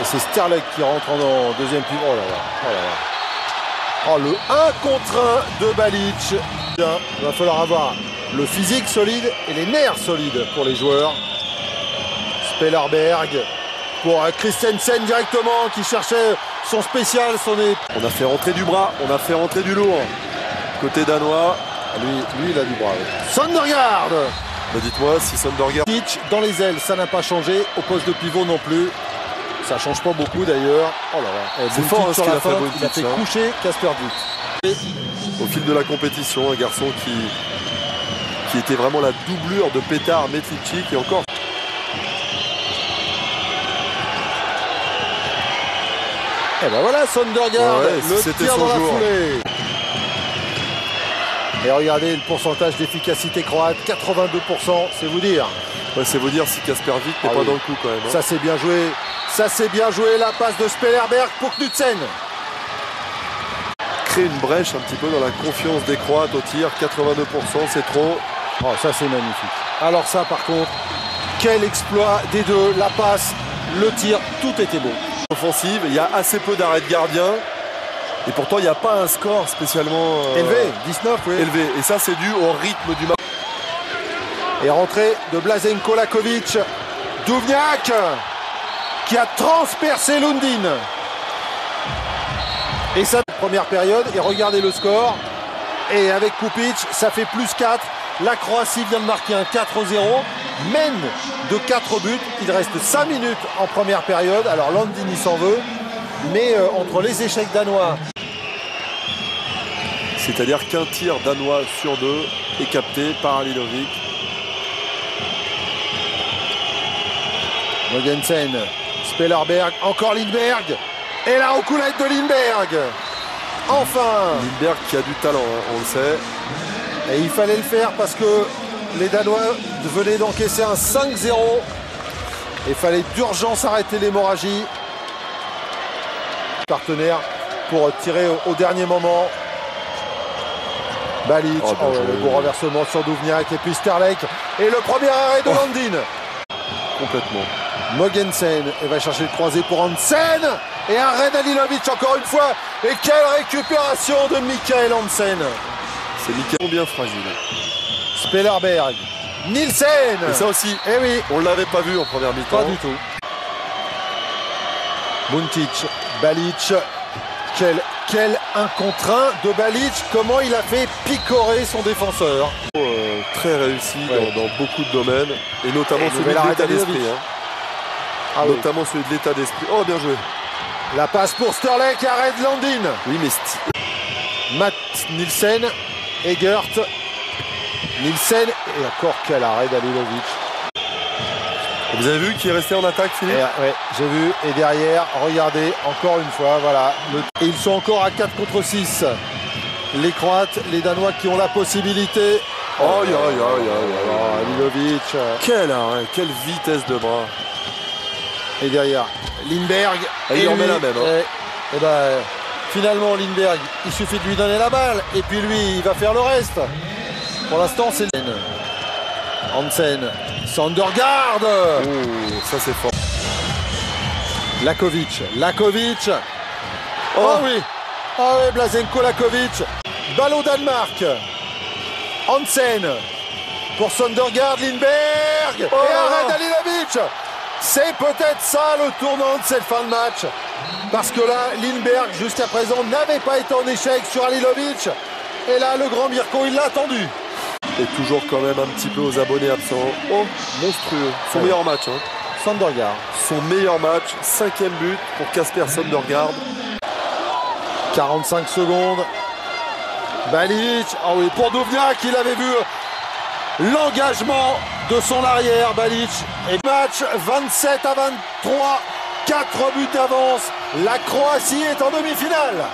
Et c'est Sterlek qui rentre en deuxième pivot. Oh là là, oh là là. Oh, le 1 contre 1 de Balic. Il va falloir avoir le physique solide et les nerfs solides pour les joueurs. Spellerberg pour Christensen directement qui cherchait son spécial, On a fait rentrer du bras, on a fait rentrer du lourd. Côté danois. Lui il a du bras. Oui. Sondergaard. Mais dites-moi si Sondergaard... Dans les ailes, ça n'a pas changé. Au poste de pivot non plus. Ça change pas beaucoup d'ailleurs. Oh là là. C'est fort sur ce qu'il la a fait, fin, Bountic, il a fait coucher Casper Witt. Au fil de la compétition, un garçon qui était vraiment la doublure de Petar Metlicic et encore. Et ben voilà Sondergaard, le tir dans la foulée. Et regardez le pourcentage d'efficacité croate, 82%, c'est vous dire. Ouais, c'est vous dire si Casper Witt n'est pas dans le coup quand même. Hein. Ça c'est bien joué, la passe de Spellerberg pour Knudsen. Crée une brèche un petit peu dans la confiance des Croates au tir, 82%, c'est trop. Oh ça c'est magnifique. Alors ça par contre, quel exploit des deux, la passe, le tir, tout était beau. Offensive, il y a assez peu d'arrêts de gardien. Et pourtant, il n'y a pas un score spécialement élevé, 19, oui. Élevé. Et ça, c'est dû au rythme du match. Et rentrée de Blaženko Lakovic. Duvnjak qui a transpercé Lundin. Et ça, première période. Et regardez le score. Et avec Kupic, ça fait plus 4. La Croatie vient de marquer un 4-0. Mène de 4 buts. Il reste 5 minutes en première période. Alors Lundin, il s'en veut. Mais entre les échecs danois... C'est-à-dire qu'un tir danois sur 2 est capté par Halilovic. Mogensen, Spellerberg, encore Lindberg. Et la roucoulette de Lindberg. Enfin. Lindberg qui a du talent, hein, on le sait. Et il fallait le faire parce que les Danois venaient d'encaisser un 5-0. Il fallait d'urgence arrêter l'hémorragie. Partenaire pour tirer au dernier moment. Balic, le beau renversement sur Duvnjak et puis Sterlek. Et le premier arrêt de Lundin. Complètement. Mogensen va chercher le croisé pour Hansen. Et arrêt d'Halilovic encore une fois. Et quelle récupération de Mikael Hansen. C'est Mikael bien fragile. Spellerberg. Nielsen. Et ça aussi, eh oui. On ne l'avait pas vu en première mi-temps. Pas du tout. Buntic, Balic. Quel 1 contre 1 de Balic. Comment il a fait picorer son défenseur. Très réussi dans beaucoup de domaines. Et notamment celui de l'état d'esprit. Hein. Notamment celui de l'état d'esprit. Oh, bien joué. La passe pour Sterlek, arrêt de Lundin. Oui, mais... Matt Nielsen, Egert. Nielsen, et encore quel arrêt d'Halilovic. Vous avez vu qui est resté en attaque, Philippe? Oui, j'ai vu. Et derrière, regardez, encore une fois, voilà. Et ils sont encore à 4 contre 6. Les Croates, les Danois qui ont la possibilité. Oh, Halilovic. Quel arrêt, quelle vitesse de bras. Et derrière, Lindberg. Et il en met la même. Hein. Et ben, finalement, Lindberg, il suffit de lui donner la balle. Et puis lui, il va faire le reste. Pour l'instant, c'est Hansen. Sondergaard. Oh, ça c'est fort. Lakovic. Oh oui. Oh oui, Blaženko Lakovic. Balle au Danemark. Hansen. Pour Sondergaard, Lindberg. Et arrêt d'Halilovic. C'est peut-être ça le tournant de cette fin de match. Parce que là, Lindberg, jusqu'à présent, n'avait pas été en échec sur Halilovic. Et là, le grand Mirko, il l'a attendu. Et toujours quand même un petit peu aux abonnés absents. Oh, monstrueux. Son meilleur match. Hein. Sondergaard. Son meilleur match. 5e but pour Casper Sondergaard. 45 secondes. Balic. Ah oui, pour Duvnjak, il avait vu l'engagement de son arrière, Balic. Et match 27 à 23. 4 buts d'avance. La Croatie est en demi-finale.